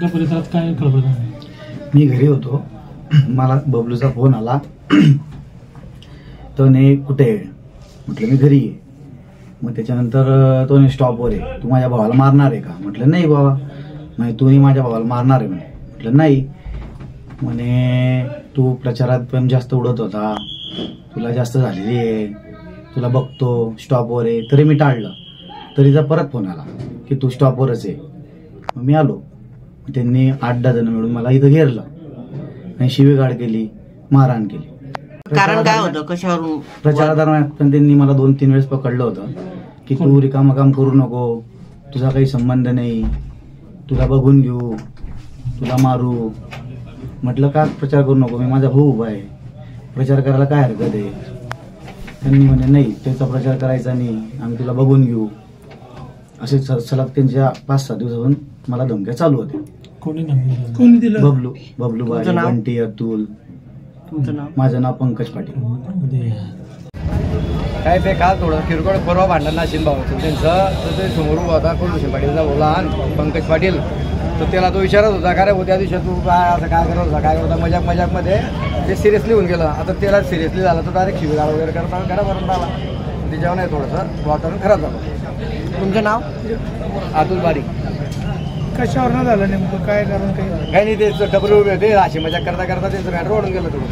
तुमच्या परिसरात काय खळबळ झाली? मी घरी होतो, मला बबलूचा फोन आला. तो ने कुठे आहे म्हटलं मी घरी आहे. मग त्याच्यानंतर तो ने स्टॉपवर आहे, तू माझ्या भावाला मारणार आहे का म्हटलं नाही बाबा. म्हणजे तूही माझ्या भावाला मारणार आहे म्हटलं नाही. म्हणे तू प्रचारात पण जास्त उडत होता, तुला जास्त झालेली आहे, तुला बघतो स्टॉपवर आहे. तरी मी टाळलं. तरीचा परत फोन आला की तू स्टॉपवरच आहे. मग मी आलो. त्यांनी 8-10 जण मिळून मला इथं घेरलं आणि शिवीगाळ केली, मारहाण केली. कारण काय होतं, कशावरून? प्रचारादरम्यान पण त्यांनी मला 2-3 वेळेस पकडलं होतं की तू रिकामं काम करू नको, तुझा काही संबंध नाही, तुला बघून घेऊ, तुला मारू. म्हटलं का प्रचार करू नको, मी माझा भाऊ उभा आहे, प्रचार करायला काय हरकत आहे. त्यांनी म्हणे नाही त्याचा प्रचार करायचा नाही, आम्ही तुला बघून घेऊ. असे सलग त्यांच्या 5-6 दिवसापासून मला धमक्या चालू होत्या. कोणी दिलं? बबलू बाई, बंटी, अतुल. तुमचं नाव? माझं नाव पंकज पाटील. काय ते काल थोडं किरकोळ परवा भांडण नाशिन भावाचं त्यांचं, तर ते समोर उभा होता कुलभूषण पाटीलचा बोला पंकज पाटील. तर त्याला तो विचारत होता का रे हो त्या दिवशी तू काय असं काय करत होता, काय करता, मजाकमध्ये ते सिरियसली होऊन गेलं. आता त्याला सिरियसली झालं तर डायरेक्ट शिवीगाळ वगैरे करता घरापर्यंत आला. त्याच्यावर नाही थोडंसं वातावरण खराब झालं. तुमचं नाव? अतुल बारीक. कशावर झालं नेमकं, काय कारण? काही नाही, ते डबल उभे होते, अशी मजा करता करता त्यांचं मॅटर ओढून गेलं थोडं.